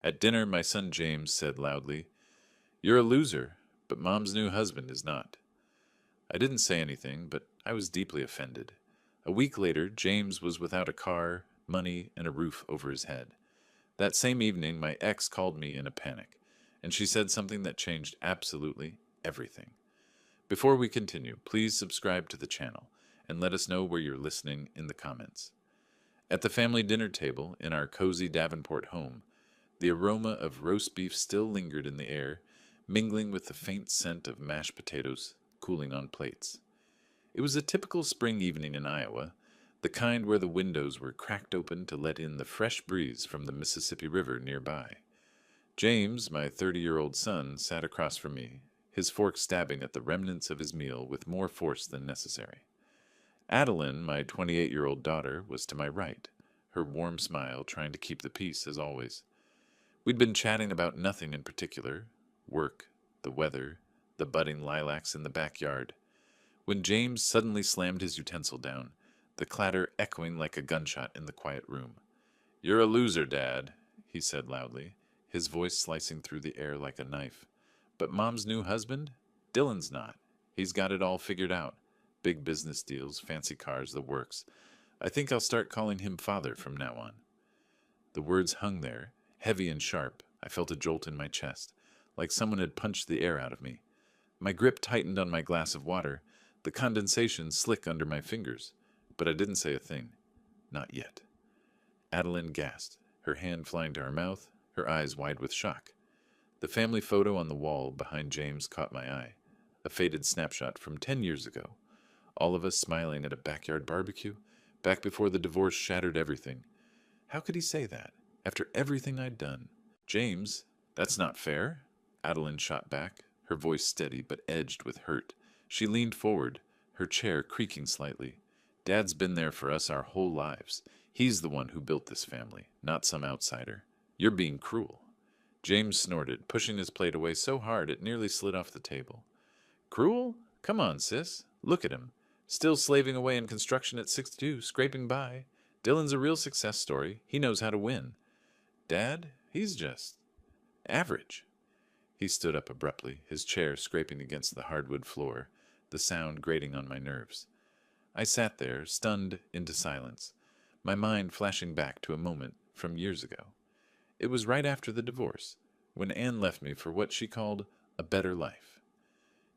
At dinner, my son James said loudly, "You're a loser, but Mom's new husband is not." I didn't say anything, but I was deeply offended. A week later, James was without a car, money, and a roof over his head. That same evening, my ex called me in a panic, and she said something that changed absolutely everything. Before we continue, please subscribe to the channel and let us know where you're listening in the comments. At the family dinner table in our cozy Davenport home, the aroma of roast beef still lingered in the air, mingling with the faint scent of mashed potatoes cooling on plates. It was a typical spring evening in Iowa, the kind where the windows were cracked open to let in the fresh breeze from the Mississippi River nearby. James, my 30-year-old son, sat across from me, his fork stabbing at the remnants of his meal with more force than necessary. Adeline, my 28-year-old daughter, was to my right, her warm smile trying to keep the peace as always. We'd been chatting about nothing in particular: work, the weather, the budding lilacs in the backyard, when James suddenly slammed his utensil down, the clatter echoing like a gunshot in the quiet room. "You're a loser, Dad," he said loudly, his voice slicing through the air like a knife. "But Mom's new husband? Dylan's not. He's got it all figured out. Big business deals, fancy cars, the works. I think I'll start calling him Father from now on." The words hung there, heavy and sharp. I felt a jolt in my chest, like someone had punched the air out of me. My grip tightened on my glass of water, the condensation slick under my fingers, but I didn't say a thing. Not yet. Adeline gasped, her hand flying to her mouth, her eyes wide with shock. The family photo on the wall behind James caught my eye, a faded snapshot from 10 years ago. All of us smiling at a backyard barbecue, back before the divorce shattered everything. How could he say that, after everything I'd done? "James, that's not fair," Adeline shot back, her voice steady but edged with hurt. She leaned forward, her chair creaking slightly. "Dad's been there for us our whole lives. He's the one who built this family, not some outsider. You're being cruel." James snorted, pushing his plate away so hard it nearly slid off the table. "Cruel? Come on, sis. Look at him. Still slaving away in construction at 62, scraping by. Dylan's a real success story. He knows how to win. Dad, he's just average." He stood up abruptly, his chair scraping against the hardwood floor, the sound grating on my nerves. I sat there, stunned into silence, my mind flashing back to a moment from years ago. It was right after the divorce, when Anne left me for what she called a better life.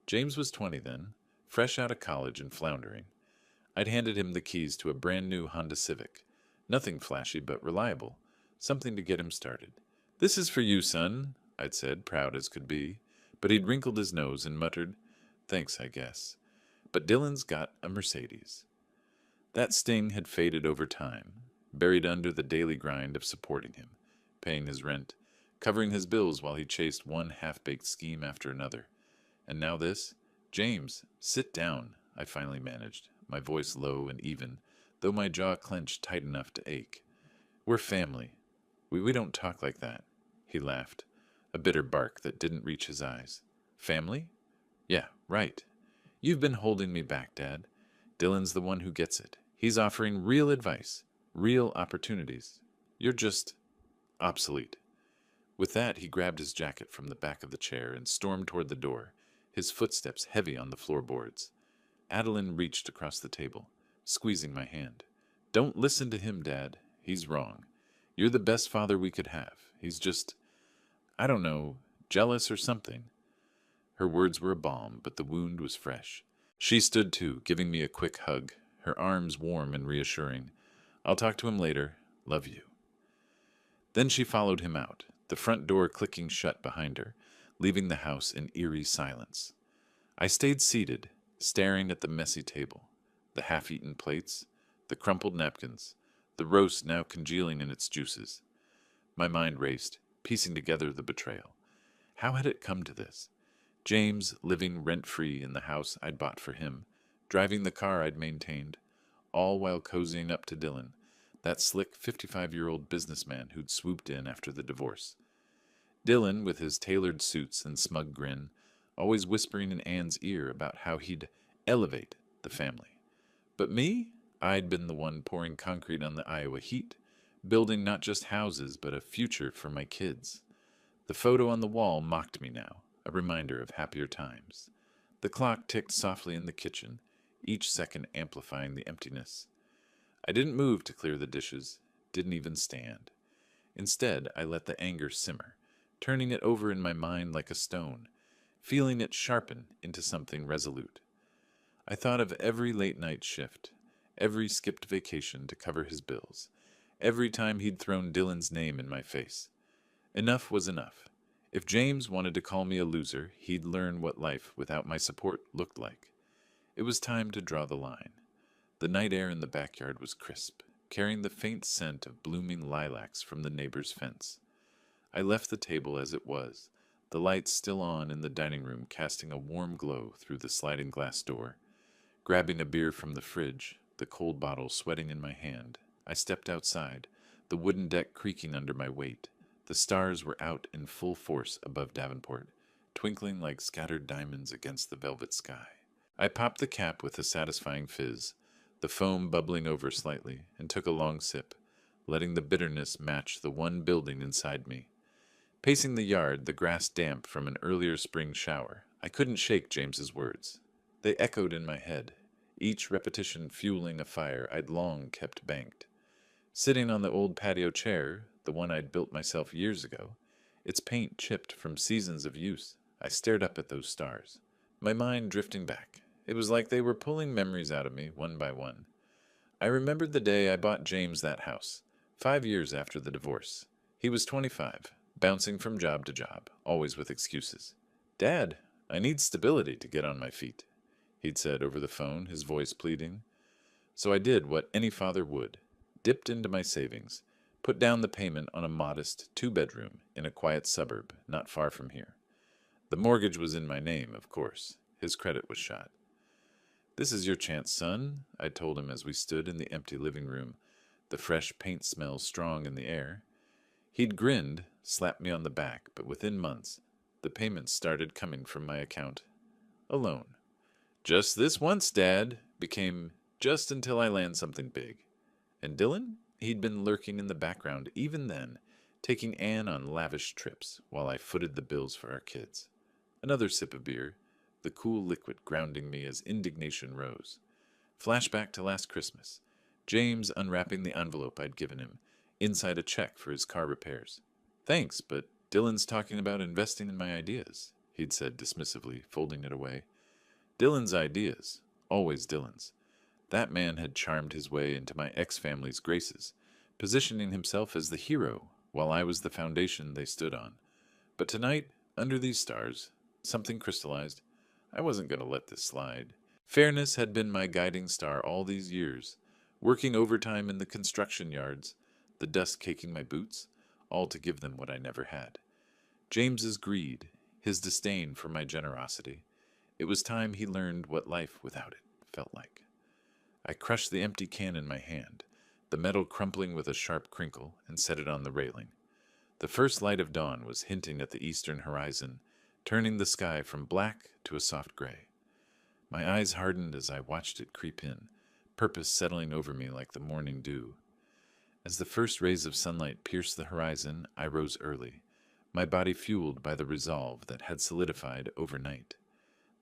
James was 20 then, fresh out of college and floundering. I'd handed him the keys to a brand new Honda Civic. Nothing flashy but reliable, something to get him started. "This is for you, son," I'd said, proud as could be, but he'd wrinkled his nose and muttered, "Thanks, I guess. But Dylan's got a Mercedes." That sting had faded over time, buried under the daily grind of supporting him, paying his rent, covering his bills while he chased one half-baked scheme after another. And now this? "James, sit down," I finally managed, my voice low and even, though my jaw clenched tight enough to ache. "We're family. We don't talk like that." He laughed, a bitter bark that didn't reach his eyes. "Family? Yeah, right. You've been holding me back, Dad. Dylan's the one who gets it. He's offering real advice, real opportunities. You're just obsolete." With that, he grabbed his jacket from the back of the chair and stormed toward the door, his footsteps heavy on the floorboards. Adeline reached across the table, squeezing my hand. "Don't listen to him, Dad. He's wrong. You're the best father we could have. He's just, I don't know, jealous or something." Her words were a balm, but the wound was fresh. She stood too, giving me a quick hug, her arms warm and reassuring. "I'll talk to him later. Love you." Then she followed him out, the front door clicking shut behind her, leaving the house in eerie silence. I stayed seated, staring at the messy table, the half-eaten plates, the crumpled napkins, the roast now congealing in its juices. My mind raced, piecing together the betrayal. How had it come to this? James living rent-free in the house I'd bought for him, driving the car I'd maintained, all while cozying up to Dylan, that slick 55-year-old businessman who'd swooped in after the divorce. Dylan, with his tailored suits and smug grin, always whispering in Anne's ear about how he'd elevate the family. But me? I'd been the one pouring concrete on the Iowa heat, building not just houses, but a future for my kids. The photo on the wall mocked me now, a reminder of happier times. The clock ticked softly in the kitchen, each second amplifying the emptiness. I didn't move to clear the dishes, didn't even stand. Instead, I let the anger simmer, turning it over in my mind like a stone, feeling it sharpen into something resolute. I thought of every late night shift, every skipped vacation to cover his bills, every time he'd thrown Dylan's name in my face. Enough was enough. If James wanted to call me a loser, he'd learn what life without my support looked like. It was time to draw the line. The night air in the backyard was crisp, carrying the faint scent of blooming lilacs from the neighbor's fence. I left the table as it was, the lights still on in the dining room casting a warm glow through the sliding glass door. Grabbing a beer from the fridge, the cold bottle sweating in my hand, I stepped outside, the wooden deck creaking under my weight. The stars were out in full force above Davenport, twinkling like scattered diamonds against the velvet sky. I popped the cap with a satisfying fizz, the foam bubbling over slightly, and took a long sip, letting the bitterness match the one building inside me. Pacing the yard, the grass damp from an earlier spring shower, I couldn't shake James's words. They echoed in my head, each repetition fueling a fire I'd long kept banked. Sitting on the old patio chair, the one I'd built myself years ago, its paint chipped from seasons of use, I stared up at those stars, my mind drifting back. It was like they were pulling memories out of me one by one. I remembered the day I bought James that house, 5 years after the divorce. He was 25, bouncing from job to job, always with excuses. "Dad, I need stability to get on my feet," he'd said over the phone, his voice pleading. So I did what any father would, dipped into my savings, put down the payment on a modest 2-bedroom in a quiet suburb not far from here. The mortgage was in my name, of course. His credit was shot. "This is your chance, son," I told him as we stood in the empty living room, the fresh paint smell strong in the air. He'd grinned, slapped me on the back, but within months, the payments started coming from my account. Alone. "Just this once, Dad," became "just until I land something big." And Dylan? He'd been lurking in the background even then, taking Anne on lavish trips while I footed the bills for our kids. Another sip of beer, the cool liquid grounding me as indignation rose. Flashback to last Christmas. James unwrapping the envelope I'd given him, inside a check for his car repairs. "Thanks, but Dylan's talking about investing in my ideas," he'd said dismissively, folding it away. Dylan's ideas. Always Dylan's. That man had charmed his way into my ex-family's graces, positioning himself as the hero while I was the foundation they stood on. But tonight, under these stars, something crystallized. I wasn't going to let this slide. Fairness had been my guiding star all these years, working overtime in the construction yards, the dust caking my boots, all to give them what I never had. James's greed, his disdain for my generosity. It was time he learned what life without it felt like. I crushed the empty can in my hand, the metal crumpling with a sharp crinkle, and set it on the railing. The first light of dawn was hinting at the eastern horizon, turning the sky from black to a soft gray. My eyes hardened as I watched it creep in, purpose settling over me like the morning dew. As the first rays of sunlight pierced the horizon, I rose early, my body fueled by the resolve that had solidified overnight.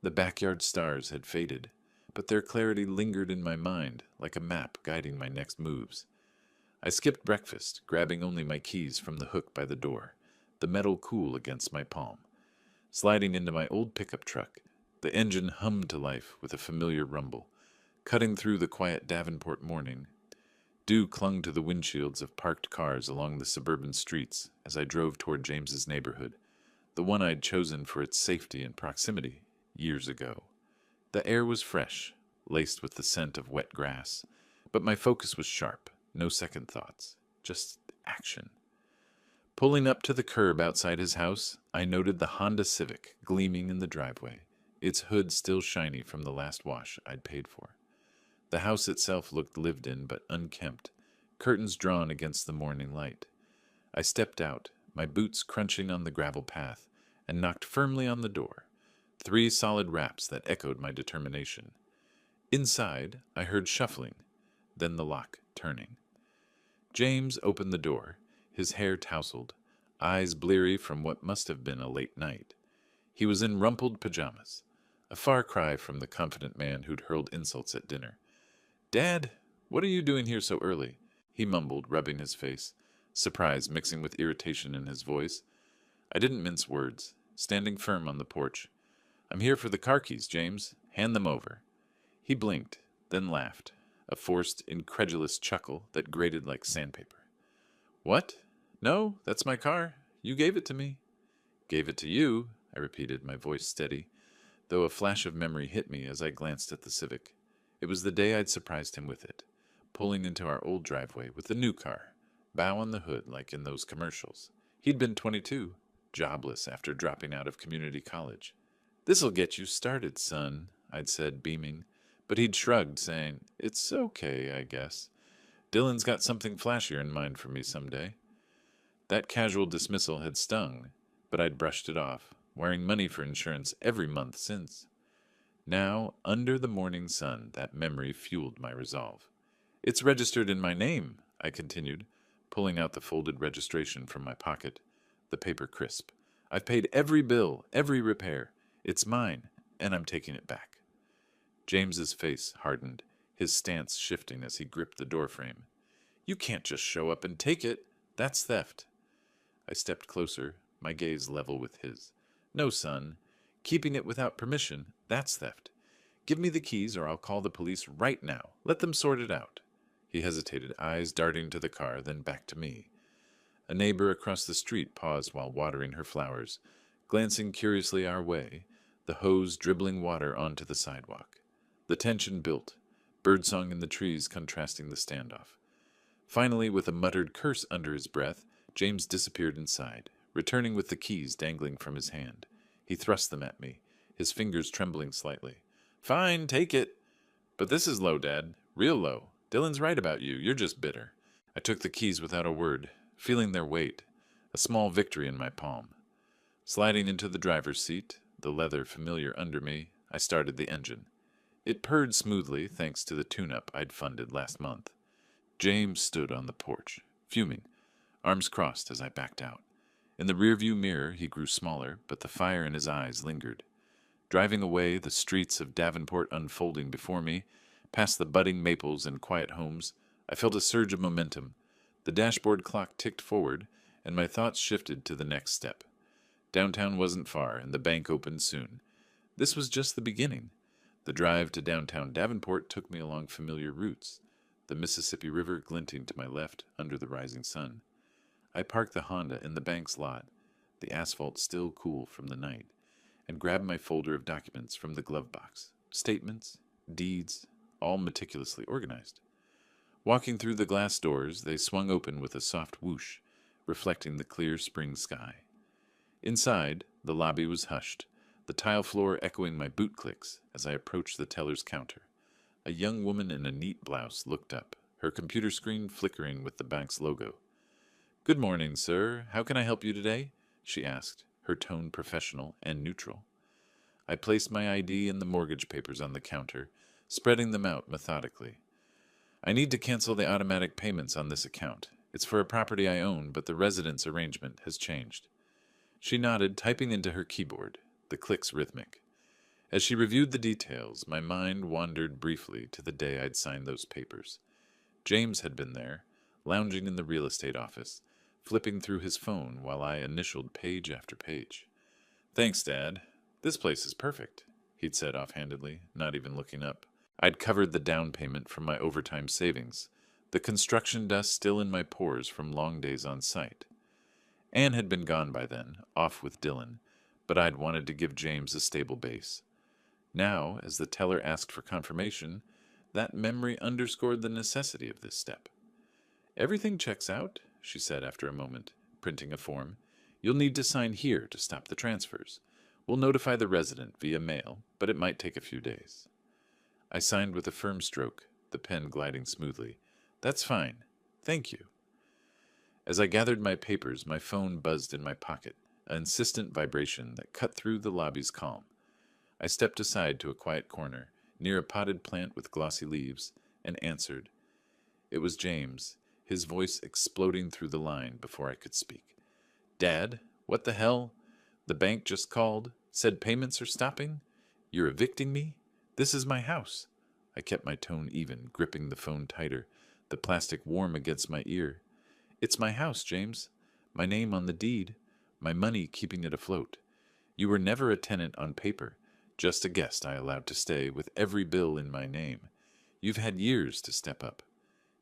The backyard stars had faded, but their clarity lingered in my mind like a map guiding my next moves. I skipped breakfast, grabbing only my keys from the hook by the door, the metal cool against my palm. Sliding into my old pickup truck, the engine hummed to life with a familiar rumble. Cutting through the quiet Davenport morning, dew clung to the windshields of parked cars along the suburban streets as I drove toward James's neighborhood, the one I'd chosen for its safety and proximity years ago. The air was fresh, laced with the scent of wet grass, but my focus was sharp, no second thoughts, just action. Pulling up to the curb outside his house, I noted the Honda Civic gleaming in the driveway, its hood still shiny from the last wash I'd paid for. The house itself looked lived in but unkempt, curtains drawn against the morning light. I stepped out, my boots crunching on the gravel path, and knocked firmly on the door. 3 solid raps that echoed my determination. Inside, I heard shuffling, then the lock turning. James opened the door, his hair tousled, eyes bleary from what must have been a late night. He was in rumpled pajamas, a far cry from the confident man who'd hurled insults at dinner. "Dad, what are you doing here so early?" he mumbled, rubbing his face, surprise mixing with irritation in his voice. I didn't mince words, standing firm on the porch. "I'm here for the car keys, James. Hand them over." He blinked, then laughed, a forced, incredulous chuckle that grated like sandpaper. "What? No, that's my car. You gave it to me." "Gave it to you," I repeated, my voice steady, though a flash of memory hit me as I glanced at the Civic. It was the day I'd surprised him with it, pulling into our old driveway with the new car, bow on the hood like in those commercials. He'd been 22, jobless after dropping out of community college. "This'll get you started, son," I'd said, beaming, but he'd shrugged, saying, "It's okay, I guess. Dylan's got something flashier in mind for me someday." That casual dismissal had stung, but I'd brushed it off, wiring money for insurance every month since. Now, under the morning sun, that memory fueled my resolve. "It's registered in my name," I continued, pulling out the folded registration from my pocket, the paper crisp. "I've paid every bill, every repair. It's mine, and I'm taking it back." James's face hardened, his stance shifting as he gripped the doorframe. "You can't just show up and take it. That's theft." I stepped closer, my gaze level with his. "No, son. Keeping it without permission, that's theft. Give me the keys or I'll call the police right now. Let them sort it out." He hesitated, eyes darting to the car, then back to me. A neighbor across the street paused while watering her flowers, glancing curiously our way, the hose dribbling water onto the sidewalk. The tension built, birdsong in the trees contrasting the standoff. Finally, with a muttered curse under his breath, James disappeared inside, returning with the keys dangling from his hand. He thrust them at me, his fingers trembling slightly. "Fine, take it." "But this is low, Dad. Real low. Dylan's right about you. You're just bitter." I took the keys without a word, feeling their weight, a small victory in my palm. Sliding into the driver's seat, the leather familiar under me, I started the engine. It purred smoothly thanks to the tune-up I'd funded last month. James stood on the porch, fuming, arms crossed as I backed out. In the rearview mirror he grew smaller, but the fire in his eyes lingered. Driving away, the streets of Davenport unfolding before me, past the budding maples and quiet homes, I felt a surge of momentum. The dashboard clock ticked forward, and my thoughts shifted to the next step. Downtown wasn't far, and the bank opened soon. This was just the beginning. The drive to downtown Davenport took me along familiar routes, the Mississippi River glinting to my left under the rising sun. I parked the Honda in the bank's lot, the asphalt still cool from the night, and grabbed my folder of documents from the glove box. Statements, deeds, all meticulously organized. Walking through the glass doors, they swung open with a soft whoosh, reflecting the clear spring sky. Inside, the lobby was hushed, the tile floor echoing my boot clicks as I approached the teller's counter. A young woman in a neat blouse looked up, her computer screen flickering with the bank's logo. "Good morning, sir. How can I help you today?" she asked, her tone professional and neutral. I placed my ID and the mortgage papers on the counter, spreading them out methodically. "I need to cancel the automatic payments on this account. It's for a property I own, but the residence arrangement has changed." She nodded, typing into her keyboard, the clicks rhythmic. As she reviewed the details, my mind wandered briefly to the day I'd signed those papers. James had been there, lounging in the real estate office, flipping through his phone while I initialed page after page. "Thanks, Dad. This place is perfect," he'd said offhandedly, not even looking up. I'd covered the down payment from my overtime savings, the construction dust still in my pores from long days on site. Anne had been gone by then, off with Dylan, but I'd wanted to give James a stable base. Now, as the teller asked for confirmation, that memory underscored the necessity of this step. "Everything checks out," she said after a moment, printing a form. "You'll need to sign here to stop the transfers. We'll notify the resident via mail, but it might take a few days." I signed with a firm stroke, the pen gliding smoothly. "That's fine. Thank you." As I gathered my papers, my phone buzzed in my pocket, an insistent vibration that cut through the lobby's calm. I stepped aside to a quiet corner, near a potted plant with glossy leaves, and answered. It was James, his voice exploding through the line before I could speak. Dad, what the hell? The bank just called, said payments are stopping? You're evicting me? This is my house. I kept my tone even, gripping the phone tighter, the plastic warm against my ear. It's my house, James. My name on the deed. My money keeping it afloat. You were never a tenant on paper, just a guest I allowed to stay with every bill in my name. You've had years to step up.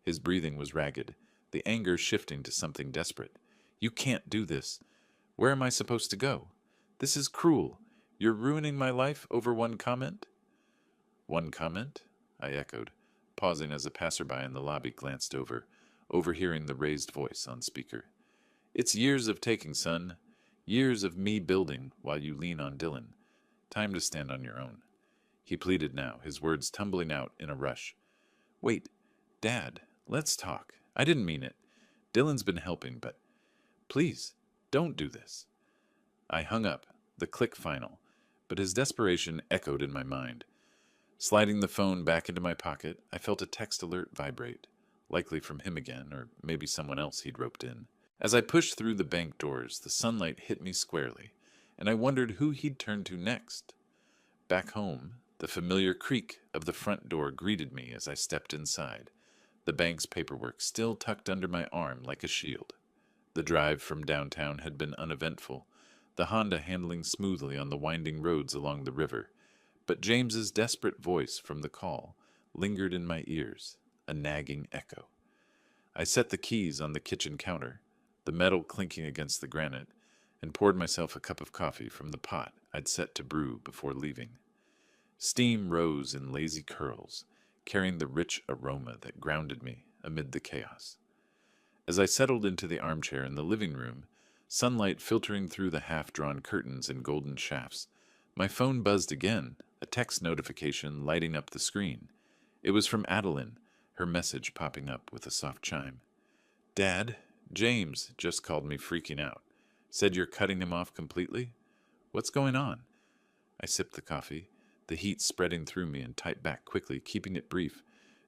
His breathing was ragged, the anger shifting to something desperate. You can't do this. Where am I supposed to go? This is cruel. You're ruining my life over one comment? One comment? I echoed, pausing as a passerby in the lobby glanced over, overhearing the raised voice on speaker. It's years of taking, son. Years of me building while you lean on Dylan. Time to stand on your own. He pleaded now, his words tumbling out in a rush. Wait, Dad, let's talk. I didn't mean it. Dylan's been helping, but please, don't do this. I hung up, the click final, but his desperation echoed in my mind. Sliding the phone back into my pocket, I felt a text alert vibrate, likely from him again, or maybe someone else he'd roped in. As I pushed through the bank doors, the sunlight hit me squarely, and I wondered who he'd turn to next. Back home, the familiar creak of the front door greeted me as I stepped inside, the bank's paperwork still tucked under my arm like a shield. The drive from downtown had been uneventful, the Honda handling smoothly on the winding roads along the river, but James's desperate voice from the call lingered in my ears, a nagging echo. I set the keys on the kitchen counter, the metal clinking against the granite, and poured myself a cup of coffee from the pot I'd set to brew before leaving. Steam rose in lazy curls, carrying the rich aroma that grounded me amid the chaos. As I settled into the armchair in the living room, sunlight filtering through the half-drawn curtains in golden shafts, my phone buzzed again, a text notification lighting up the screen. It was from Adeline, her message popping up with a soft chime. Dad, James just called me freaking out. Said you're cutting him off completely? What's going on? I sipped the coffee, the heat spreading through me, and typed back quickly, keeping it brief,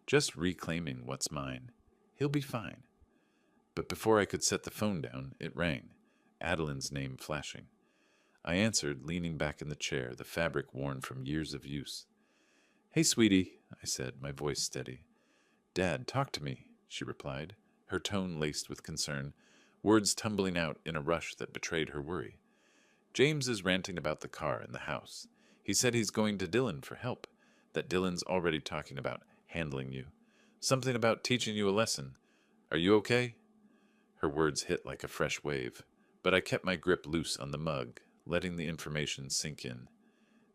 just reclaiming what's mine. He'll be fine. But before I could set the phone down, it rang, Adeline's name flashing. I answered, leaning back in the chair, the fabric worn from years of use. Hey, sweetie, I said, my voice steady. Dad, talk to me, she replied, her tone laced with concern, words tumbling out in a rush that betrayed her worry. James is ranting about the car and the house. He said he's going to Dylan for help, that Dylan's already talking about handling you. Something about teaching you a lesson. Are you okay? Her words hit like a fresh wave, but I kept my grip loose on the mug, letting the information sink in.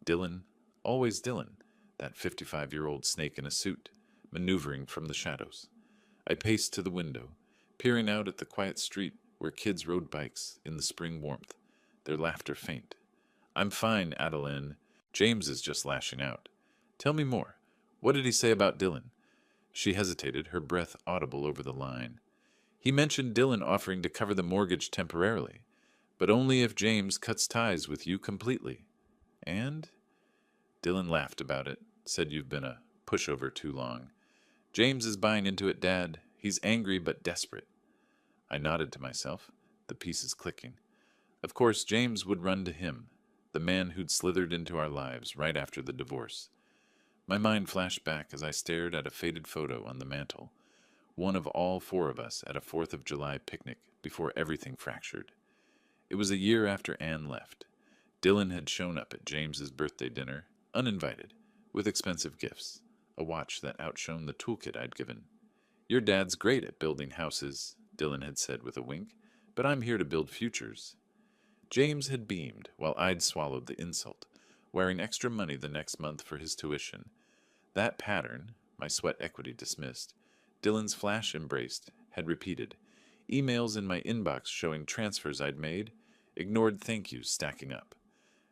Dylan, always Dylan, that 55-year-old snake in a suit, maneuvering from the shadows. I paced to the window, peering out at the quiet street where kids rode bikes in the spring warmth, their laughter faint. I'm fine, Adeline. James is just lashing out. Tell me more. What did he say about Dylan? She hesitated, her breath audible over the line. He mentioned Dylan offering to cover the mortgage temporarily, but only if James cuts ties with you completely. And? Dylan laughed about it, said you've been a pushover too long. James is buying into it, Dad. He's angry but desperate. I nodded to myself, the pieces clicking. Of course, James would run to him, the man who'd slithered into our lives right after the divorce. My mind flashed back as I stared at a faded photo on the mantel, one of all four of us at a 4th of July picnic before everything fractured. It was a year after Anne left. Dylan had shown up at James's birthday dinner, uninvited, with expensive gifts, a watch that outshone the toolkit I'd given. Your dad's great at building houses, Dylan had said with a wink, but I'm here to build futures. James had beamed while I'd swallowed the insult, wearing extra money the next month for his tuition. That pattern, my sweat equity dismissed, Dylan's flash embraced, had repeated. Emails in my inbox showing transfers I'd made, ignored thank yous stacking up.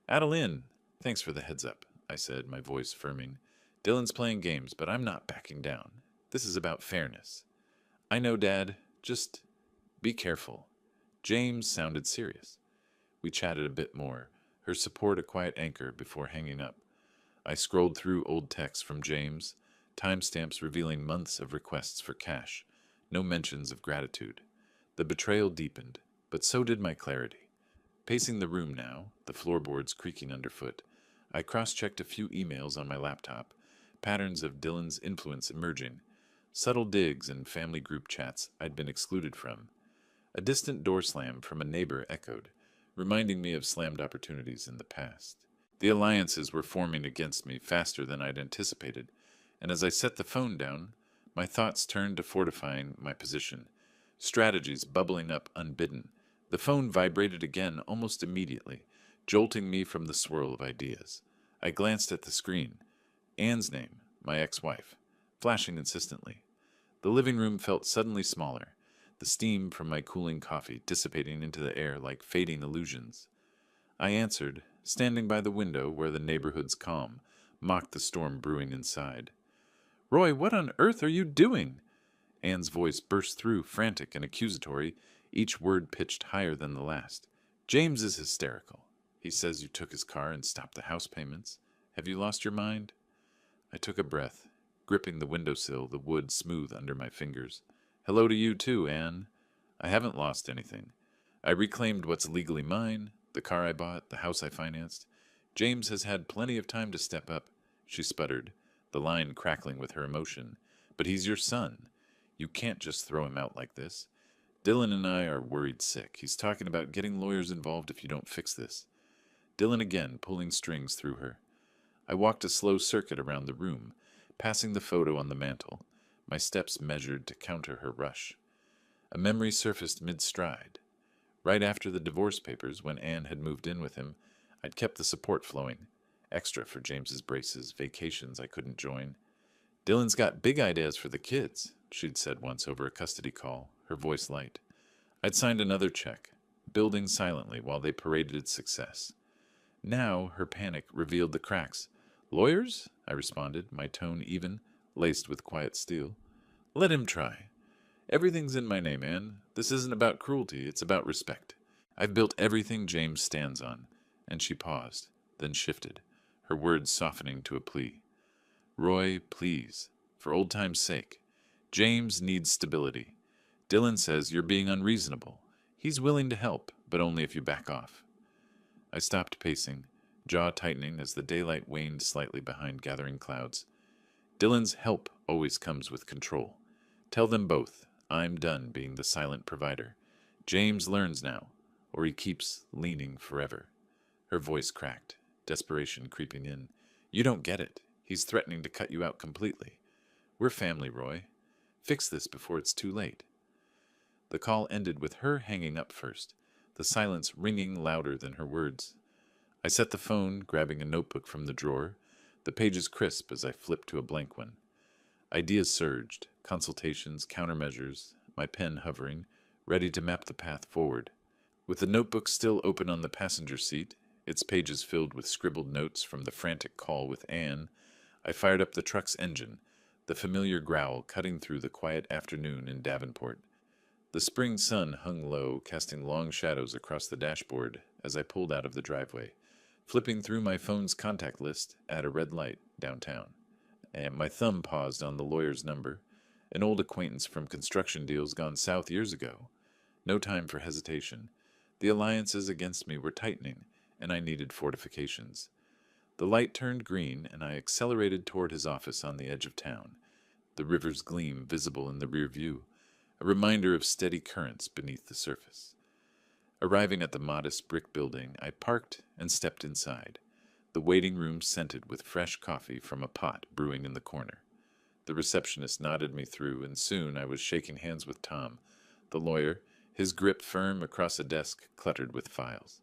Adeline, thanks for the heads up, I said, my voice firming. Dylan's playing games, but I'm not backing down. This is about fairness. I know, Dad. Just be careful. James sounded serious. We chatted a bit more, her support a quiet anchor before hanging up. I scrolled through old texts from James, timestamps revealing months of requests for cash, No mentions of gratitude. The betrayal deepened, but so did my clarity. Pacing the room now, the floorboards creaking underfoot, I cross-checked a few emails on my laptop, patterns of Dylan's influence emerging, subtle digs in family group chats I'd been excluded from. A distant door slam from a neighbor echoed, reminding me of slammed opportunities in the past. The alliances were forming against me faster than I'd anticipated, and as I set the phone down, my thoughts turned to fortifying my position, strategies bubbling up unbidden. The phone vibrated again almost immediately, jolting me from the swirl of ideas. I glanced at the screen. Anne's name, my ex-wife, flashing insistently. The living room felt suddenly smaller, the steam from my cooling coffee dissipating into the air like fading illusions. I answered, standing by the window where the neighborhood's calm mocked the storm brewing inside. "Roy, what on earth are you doing?" Anne's voice burst through, frantic and accusatory, each word pitched higher than the last. "James is hysterical. He says you took his car and stopped the house payments. Have you lost your mind?" I took a breath, gripping the windowsill, the wood smooth under my fingers. "Hello to you too, Anne. I haven't lost anything. I reclaimed what's legally mine, the car I bought, the house I financed. James has had plenty of time to step up," she sputtered, the line crackling with her emotion. "But he's your son. You can't just throw him out like this. Dylan and I are worried sick. He's talking about getting lawyers involved if you don't fix this." Dylan again, pulling strings through her. I walked a slow circuit around the room, passing the photo on the mantel, my steps measured to counter her rush. A memory surfaced mid-stride. Right after the divorce papers, when Anne had moved in with him, I'd kept the support flowing, extra for James's braces, vacations I couldn't join. "Dylan's got big ideas for the kids," she'd said once over a custody call, her voice light. I'd signed another check, building silently while they paraded success. Now her panic revealed the cracks. "Lawyers?" I responded, my tone even, laced with quiet steel. "Let him try. Everything's in my name, Anne. This isn't about cruelty, it's about respect. I've built everything James stands on." And she paused, then shifted, her words softening to a plea. "Roy, please, for old time's sake. James needs stability. Dylan says you're being unreasonable. He's willing to help, but only if you back off." I stopped pacing, jaw tightening as the daylight waned slightly behind gathering clouds. "Dylan's help always comes with control. Tell them both I'm done being the silent provider. James learns now, or he keeps leaning forever." Her voice cracked, desperation creeping in. "You don't get it. He's threatening to cut you out completely. We're family, Roy. Fix this before it's too late." The call ended with her hanging up first, the silence ringing louder than her words. I set the phone, grabbing a notebook from the drawer, the pages crisp as I flipped to a blank one. Ideas surged, consultations, countermeasures, my pen hovering, ready to map the path forward. With the notebook still open on the passenger seat, its pages filled with scribbled notes from the frantic call with Anne, I fired up the truck's engine, the familiar growl cutting through the quiet afternoon in Davenport. The spring sun hung low, casting long shadows across the dashboard as I pulled out of the driveway, flipping through my phone's contact list at a red light downtown. And my thumb paused on the lawyer's number, an old acquaintance from construction deals gone south years ago. No time for hesitation. The alliances against me were tightening, and I needed fortifications. The light turned green, and I accelerated toward his office on the edge of town, the river's gleam visible in the rear view, a reminder of steady currents beneath the surface. Arriving at the modest brick building, I parked and stepped inside, the waiting room scented with fresh coffee from a pot brewing in the corner. The receptionist nodded me through, and soon I was shaking hands with Tom, the lawyer, his grip firm across a desk cluttered with files.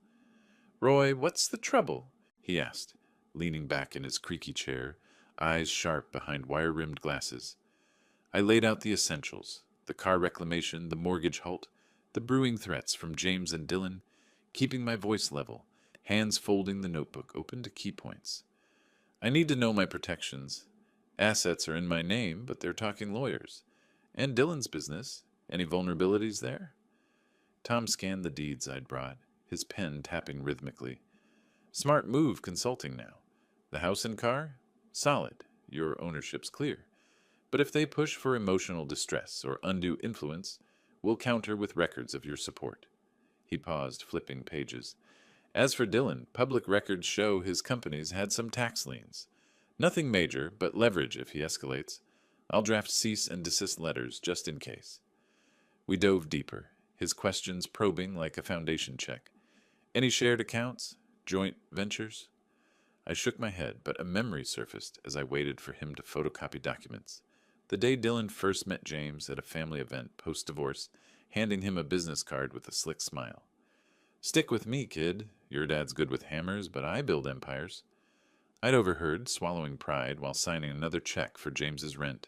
"Roy, what's the trouble?" he asked, leaning back in his creaky chair, eyes sharp behind wire-rimmed glasses. I laid out the essentials, the car reclamation, the mortgage halt, the brewing threats from James and Dylan, keeping my voice level, hands folding the notebook open to key points. "I need to know my protections. Assets are in my name, but they're talking lawyers. And Dylan's business. Any vulnerabilities there?" Tom scanned the deeds I'd brought, his pen tapping rhythmically. "Smart move consulting now. The house and car? Solid. Your ownership's clear. But if they push for emotional distress or undue influence, we'll counter with records of your support. He paused, flipping pages. As for Dylan, public records show his companies had some tax liens. Nothing major, but leverage if he escalates. I'll draft cease and desist letters just in case. We dove deeper, his questions probing like a foundation check. Any shared accounts? Joint ventures? I shook my head, but a memory surfaced as I waited for him to photocopy documents. The day Dylan first met James at a family event post-divorce, handing him a business card with a slick smile. Stick with me, kid. Your dad's good with hammers, but I build empires. I'd overheard, swallowing pride while signing another check for James's rent.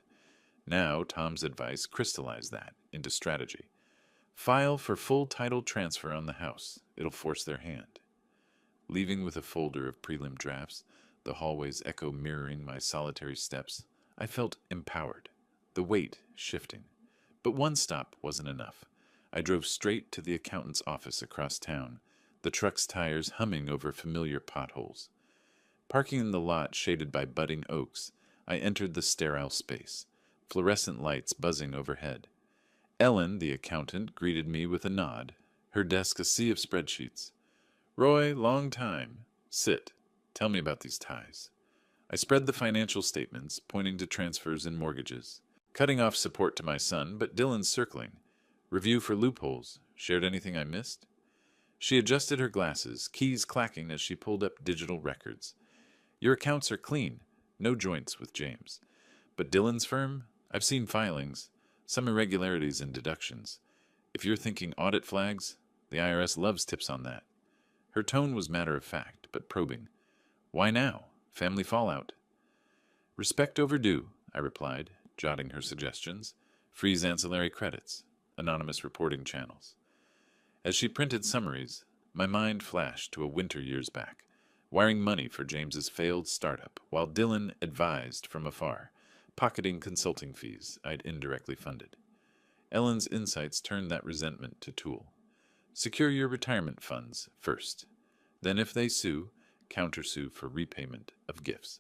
Now Tom's advice crystallized that into strategy. File for full title transfer on the house. It'll force their hand. Leaving with a folder of prelim drafts, the hallway's echo mirroring my solitary steps, I felt empowered, the weight shifting. But one stop wasn't enough. I drove straight to the accountant's office across town, the truck's tires humming over familiar potholes. Parking in the lot shaded by budding oaks, I entered the sterile space, fluorescent lights buzzing overhead. Ellen, the accountant, greeted me with a nod, her desk a sea of spreadsheets. Roy, long time. Sit. Tell me about these ties. I spread the financial statements, pointing to transfers and mortgages. Cutting off support to my son, but Dylan's circling. Review for loopholes. Shared anything I missed? She adjusted her glasses, keys clacking as she pulled up digital records. Your accounts are clean. No joints with James. But Dylan's firm? I've seen filings. Some irregularities and deductions. If you're thinking audit flags, the IRS loves tips on that. Her tone was matter-of-fact, but probing. Why now? Family fallout. Respect overdue, I replied, jotting her suggestions. Freeze ancillary credits. Anonymous reporting channels. As she printed summaries, my mind flashed to a winter years back, wiring money for James's failed startup, while Dylan advised from afar, pocketing consulting fees I'd indirectly funded. Ellen's insights turned that resentment to tool. Secure your retirement funds first. Then if they sue, countersue for repayment of gifts.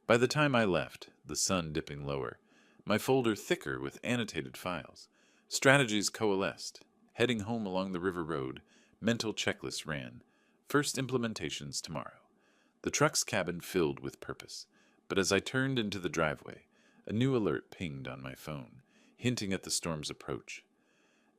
By the time I left, the sun dipping lower, my folder thicker with annotated files, strategies coalesced. Heading home along the river road, mental checklists ran. First implementations tomorrow. The truck's cabin filled with purpose. But as I turned into the driveway, a new alert pinged on my phone, hinting at the storm's approach.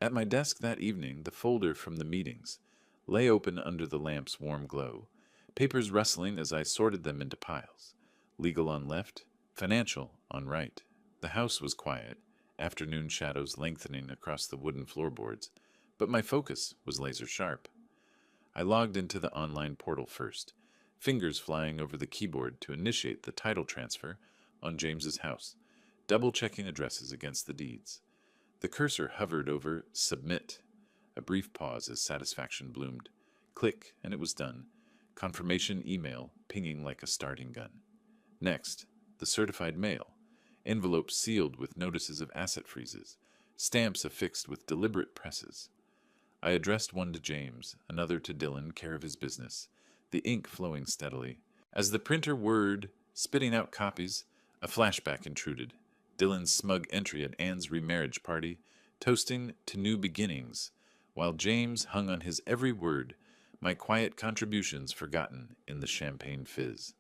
At my desk that evening, the folder from the meetings lay open under the lamp's warm glow, papers rustling as I sorted them into piles. Legal on left, financial on right. The house was quiet, afternoon shadows lengthening across the wooden floorboards, but my focus was laser sharp. I logged into the online portal first, fingers flying over the keyboard to initiate the title transfer on James's house, double-checking addresses against the deeds. The cursor hovered over Submit. A brief pause as satisfaction bloomed. Click, and it was done. Confirmation email pinging like a starting gun. Next, the certified mail. Envelopes sealed with notices of asset freezes. Stamps affixed with deliberate presses. I addressed one to James, another to Dylan, care of his business, the ink flowing steadily. As the printer whirred, spitting out copies, a flashback intruded. Dylan's smug entry at Anne's remarriage party, toasting to new beginnings, while James hung on his every word, my quiet contributions forgotten in the champagne fizz.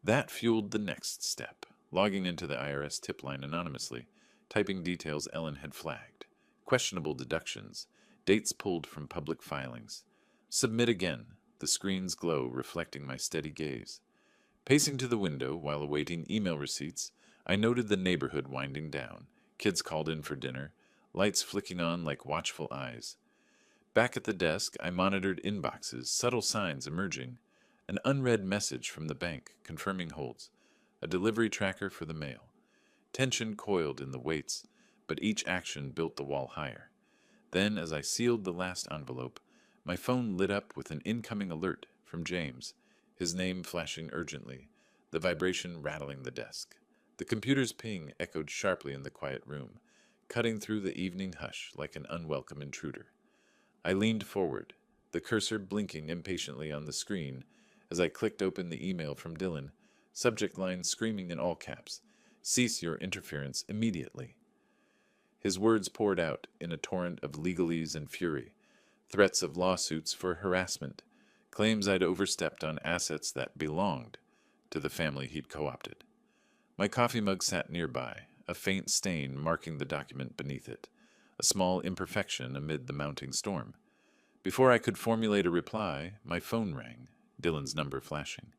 That fueled the next step, logging into the IRS tip line anonymously, typing details Ellen had flagged, questionable deductions, dates pulled from public filings. Submit again, the screen's glow reflecting my steady gaze. Pacing to the window while awaiting email receipts, I noted the neighborhood winding down, kids called in for dinner, lights flicking on like watchful eyes. Back at the desk, I monitored inboxes, subtle signs emerging. An unread message from the bank confirming holds, a delivery tracker for the mail. Tension coiled in the weights, but each action built the wall higher. Then, as I sealed the last envelope, my phone lit up with an incoming alert from James, his name flashing urgently, the vibration rattling the desk. The computer's ping echoed sharply in the quiet room, cutting through the evening hush like an unwelcome intruder. I leaned forward, the cursor blinking impatiently on the screen as I clicked open the email from Dylan, subject line screaming in all caps, Cease your interference immediately. His words poured out in a torrent of legalese and fury, threats of lawsuits for harassment, claims I'd overstepped on assets that belonged to the family he'd co-opted. My coffee mug sat nearby, a faint stain marking the document beneath it, a small imperfection amid the mounting storm. Before I could formulate a reply, my phone rang, Dylan's number flashing.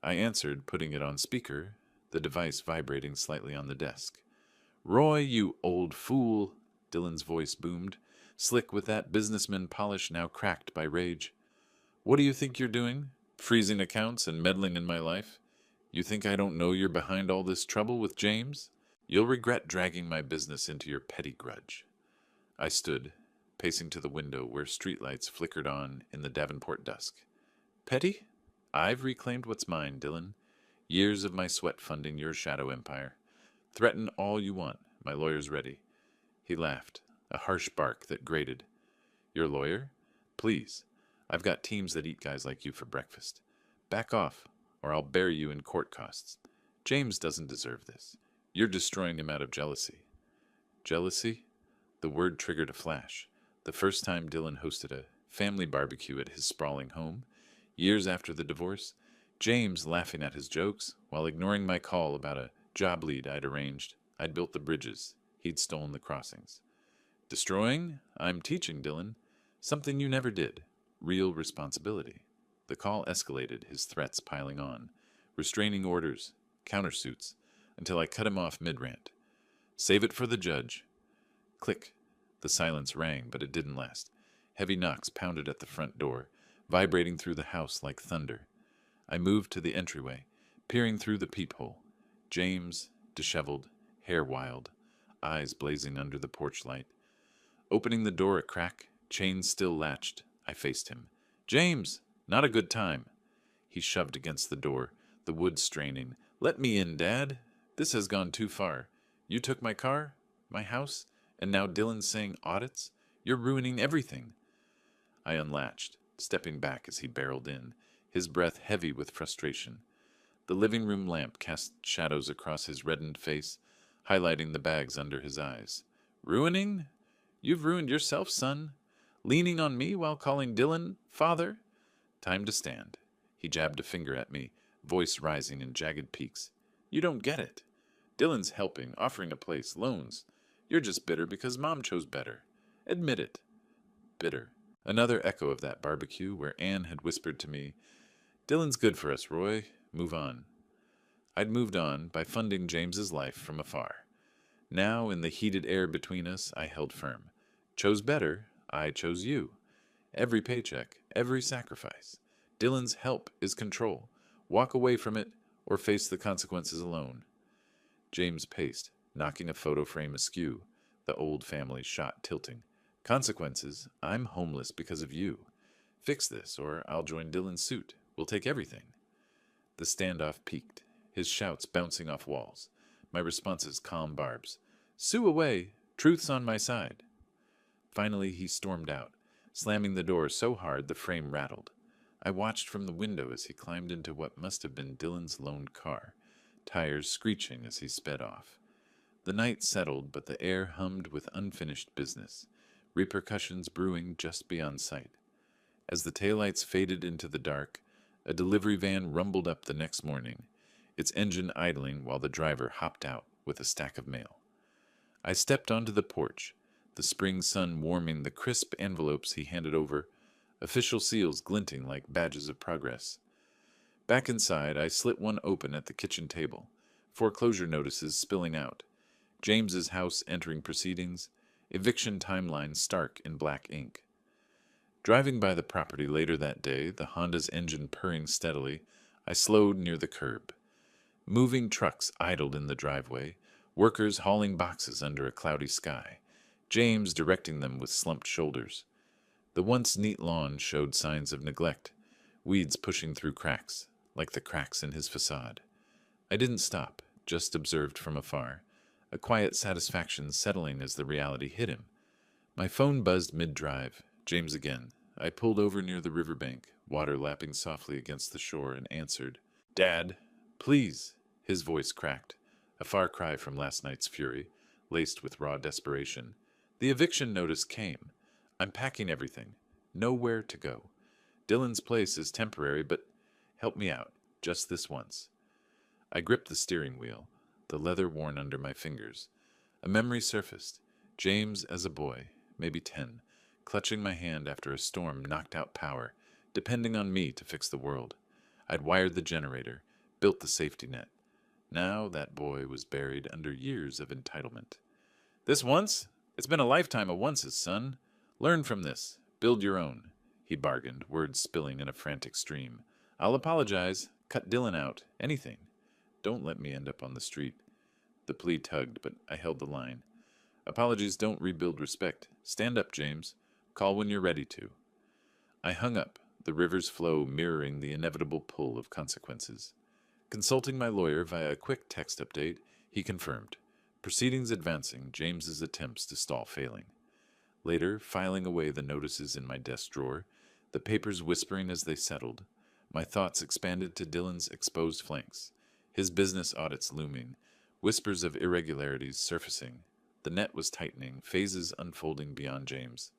I answered, putting it on speaker, the device vibrating slightly on the desk. "Roy, you old fool," Dylan's voice boomed, slick with that businessman polish now cracked by rage. "What do you think you're doing? Freezing accounts and meddling in my life? You think I don't know you're behind all this trouble with James? You'll regret dragging my business into your petty grudge." I stood, pacing to the window where streetlights flickered on in the Davenport dusk. "Petty? I've reclaimed what's mine, Dylan. Years of my sweat funding your shadow empire. Threaten all you want. My lawyer's ready." He laughed, a harsh bark that grated. "Your lawyer? Please. I've got teams that eat guys like you for breakfast. Back off, or I'll bury you in court costs. James doesn't deserve this. You're destroying him out of jealousy." Jealousy? The word triggered a flash. The first time Dylan hosted a family barbecue at his sprawling home, years after the divorce, James laughing at his jokes while ignoring my call about a job lead I'd arranged. I'd built the bridges. He'd stolen the crossings. Destroying? I'm teaching, Dylan. Something you never did. Real responsibility. The call escalated, his threats piling on. Restraining orders, countersuits, until I cut him off mid-rant. "Save it for the judge." Click. The silence rang, but it didn't last. Heavy knocks pounded at the front door, vibrating through the house like thunder. I moved to the entryway, peering through the peephole. James, disheveled, hair wild, eyes blazing under the porch light. Opening the door a crack, chains still latched, I faced him. "James! Not a good time." He shoved against the door, the wood straining. "Let me in, Dad. This has gone too far. You took my car, my house, and now Dylan's saying audits? You're ruining everything." I unlatched, stepping back as he barreled in, his breath heavy with frustration. The living room lamp cast shadows across his reddened face, highlighting the bags under his eyes. "Ruining? You've ruined yourself, son. Leaning on me while calling Dylan father? Time to stand." He jabbed a finger at me, voice rising in jagged peaks. "You don't get it. Dylan's helping, offering a place, loans. You're just bitter because Mom chose better. Admit it." Bitter. Another echo of that barbecue where Anne had whispered to me, "Dylan's good for us, Roy. Move on." I'd moved on by funding James's life from afar. Now, in the heated air between us, I held firm. Chose better, I chose you. Every paycheck, every sacrifice. Dylan's help is control. Walk away from it or face the consequences alone. James paced, knocking a photo frame askew, the old family shot tilting. "Consequences? I'm homeless because of you. Fix this or I'll join Dylan's suit. We'll take everything." The standoff peaked, his shouts bouncing off walls. My responses calm barbs. "Sue away. Truth's on my side." Finally he stormed out, slamming the door so hard the frame rattled. I watched from the window as he climbed into what must have been Dylan's loaned car, tires screeching as he sped off. The night settled, but the air hummed with unfinished business, repercussions brewing just beyond sight. As the taillights faded into the dark, a delivery van rumbled up the next morning, its engine idling while the driver hopped out with a stack of mail. I stepped onto the porch, the spring sun warming the crisp envelopes he handed over, official seals glinting like badges of progress. Back inside, I slit one open at the kitchen table, foreclosure notices spilling out, James's house entering proceedings, eviction timeline stark in black ink. Driving by the property later that day, the Honda's engine purring steadily, I slowed near the curb. Moving trucks idled in the driveway, workers hauling boxes under a cloudy sky, James directing them with slumped shoulders. The once neat lawn showed signs of neglect, weeds pushing through cracks, like the cracks in his facade. I didn't stop, just observed from afar, a quiet satisfaction settling as the reality hit him. My phone buzzed mid-drive. James again. I pulled over near the riverbank, water lapping softly against the shore, and answered. "Dad, please," his voice cracked. a far cry from last night's fury, laced with raw desperation. The eviction notice came. I'm packing everything. Nowhere to go. Dylan's place is temporary, but help me out, just this once. I gripped the steering wheel, the leather worn under my fingers. A memory surfaced. James as a boy, maybe 10, clutching my hand after a storm knocked out power, depending on me to fix the world. I'd wired the generator, built the safety net. Now that boy was buried under years of entitlement. This once? It's been a lifetime of onces, son. Learn from this. Build your own, he bargained, words spilling in a frantic stream. I'll apologize. Cut Dylan out. Anything. Don't let me end up on the street. The plea tugged, but I held the line. Apologies don't rebuild respect. Stand up, James. Call when you're ready to. I hung up, the river's flow mirroring the inevitable pull of consequences. Consulting my lawyer via a quick text update, he confirmed. Proceedings advancing, James's attempts to stall failing. Later, filing away the notices in my desk drawer, the papers whispering as they settled, my thoughts expanded to Dylan's exposed flanks, his business audits looming, whispers of irregularities surfacing. The net was tightening, phases unfolding beyond James.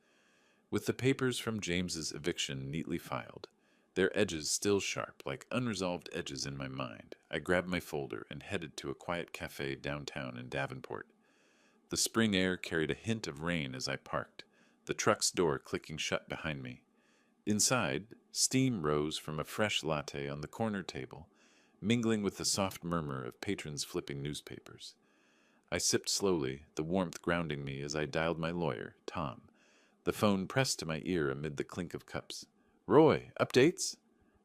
With the papers from James's eviction neatly filed, their edges still sharp like unresolved edges in my mind, I grabbed my folder and headed to a quiet cafe downtown in Davenport. The spring air carried a hint of rain as I parked, the truck's door clicking shut behind me. Inside, steam rose from a fresh latte on the corner table, mingling with the soft murmur of patrons flipping newspapers. I sipped slowly, the warmth grounding me as I dialed my lawyer, Tom. The phone pressed to my ear amid the clink of cups. Roy, updates?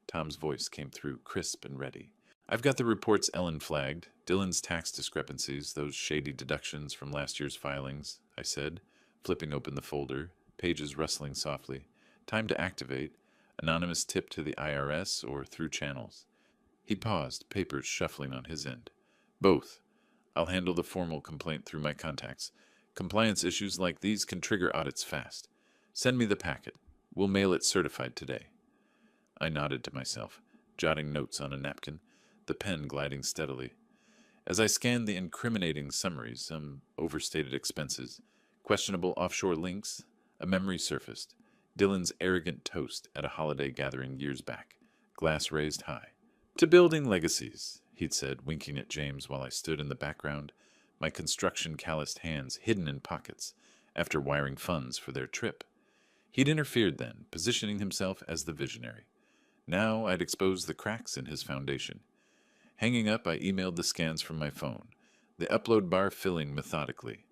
Tom's voice came through, crisp and ready. I've got the reports Ellen flagged, Dylan's tax discrepancies, those shady deductions from last year's filings, I said, flipping open the folder, pages rustling softly. Time to activate. Anonymous tip to the IRS or through channels. He paused, papers shuffling on his end. Both. I'll handle the formal complaint through my contacts. Compliance issues like these can trigger audits fast. Send me the packet. We'll mail it certified today. I nodded to myself, jotting notes on a napkin, the pen gliding steadily. As I scanned the incriminating summaries, some overstated expenses, questionable offshore links, a memory surfaced. Dylan's arrogant toast at a holiday gathering years back, glass raised high. To building legacies, he'd said, winking at James while I stood in the background, my construction-calloused hands hidden in pockets, after wiring funds for their trip. He'd interfered then, positioning himself as the visionary. Now I'd exposed the cracks in his foundation. Hanging up, I emailed the scans from my phone, the upload bar filling methodically.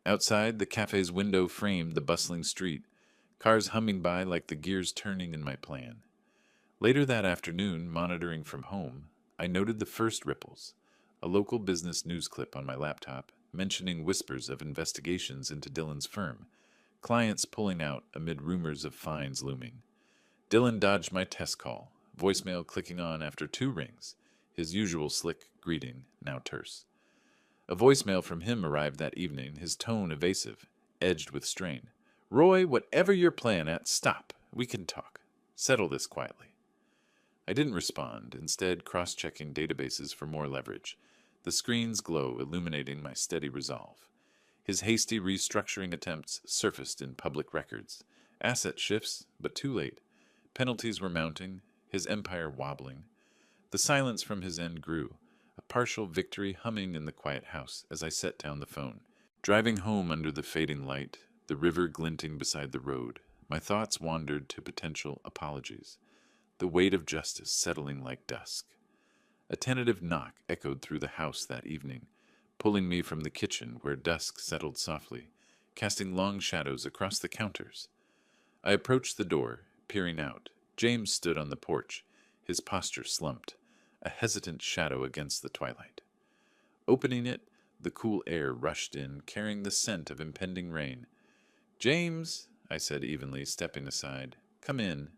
Outside, the cafe's window framed the bustling street, cars humming by like the gears turning in my plan. Later that afternoon, monitoring from home, I noted the first ripples, a local business news clip on my laptop mentioning whispers of investigations into Dylan's firm, clients pulling out amid rumors of fines looming. Dylan dodged my test call, voicemail clicking on after 2 rings, his usual slick greeting, now terse. A voicemail from him arrived that evening, his tone evasive, edged with strain. Roy, whatever your plan at, stop. We can talk. Settle this quietly. I didn't respond, instead cross-checking databases for more leverage, the screen's glow illuminating my steady resolve. His hasty restructuring attempts surfaced in public records. Asset shifts, but too late. Penalties were mounting, his empire wobbling. The silence from his end grew, a partial victory humming in the quiet house as I set down the phone. Driving home under the fading light, the river glinting beside the road, my thoughts wandered to potential apologies, the weight of justice settling like dusk. A tentative knock echoed through the house that evening, pulling me from the kitchen where dusk settled softly, casting long shadows across the counters. I approached the door, peering out. James stood on the porch, his posture slumped, a hesitant shadow against the twilight. Opening it, the cool air rushed in, carrying the scent of impending rain. James, I said evenly, stepping aside, come in.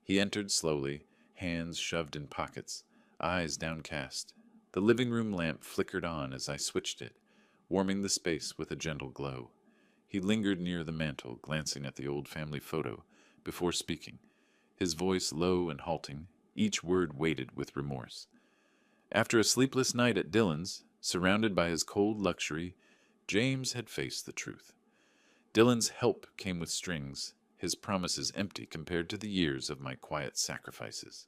He entered slowly, hands shoved in pockets, eyes downcast. The living room lamp flickered on as I switched it, warming the space with a gentle glow. He lingered near the mantel, glancing at the old family photo, before speaking, his voice low and halting, each word weighted with remorse. After a sleepless night at Dylan's, Surrounded by his cold luxury, James had faced the truth. Dylan's help came with strings, his promises empty compared to the years of my quiet sacrifices.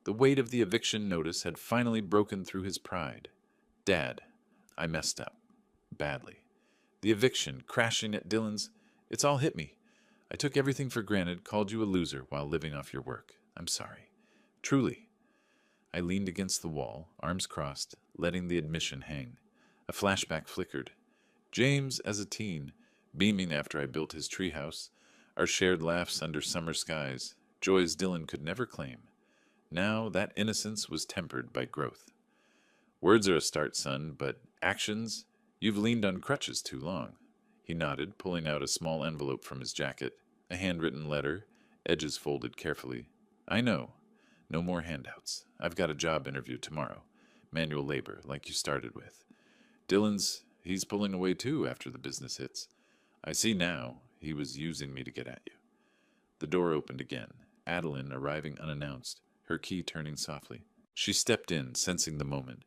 The weight of the eviction notice had finally broken through his pride. Dad, I messed up. Badly. The eviction, crashing at Dylan's, it's all hit me. I took everything for granted, called you a loser while living off your work. I'm sorry. Truly. I leaned against the wall, arms crossed, letting the admission hang. A flashback flickered. James as a teen, beaming after I built his treehouse, our shared laughs under summer skies, joys Dylan could never claim. Now that innocence was tempered by growth. Words are a start, son, but actions? You've leaned on crutches too long. He nodded, pulling out a small envelope from his jacket, a handwritten letter, edges folded carefully. I know. No more handouts. I've got a job interview tomorrow. Manual labor, like you started with. He's pulling away too after the business hits. I see now he was using me to get at you. The door opened again, Adeline arriving unannounced, her key turning softly. She stepped in, sensing the moment,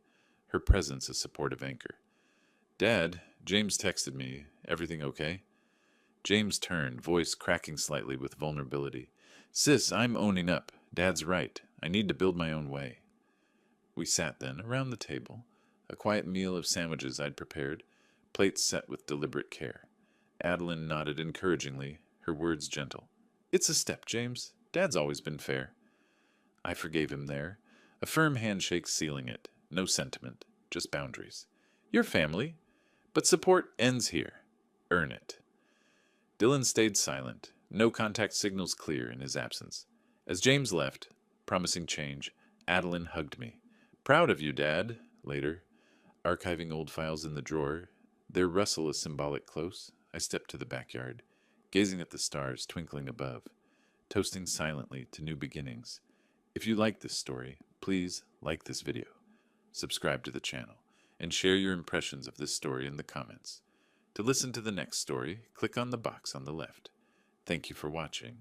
her presence a supportive anchor. Dad, James texted me. Everything okay? James turned, voice cracking slightly with vulnerability. Sis, I'm owning up. Dad's right. I need to build my own way. We sat then, around the table, a quiet meal of sandwiches I'd prepared, plates set with deliberate care. Adeline nodded encouragingly, her words gentle. It's a step, James. Dad's always been fair. I forgave him there, a firm handshake sealing it. No sentiment, just boundaries. Your family, but support ends here. Earn it. Dylan stayed silent, no contact signals clear in his absence. As James left, promising change, Adeline hugged me. Proud of you, Dad. Later, archiving old files in the drawer, their rustle a symbolic close, I stepped to the backyard, gazing at the stars twinkling above, toasting silently to new beginnings. If you like this story, please like this video, subscribe to the channel, and share your impressions of this story in the comments. To listen to the next story, click on the box on the left. Thank you for watching,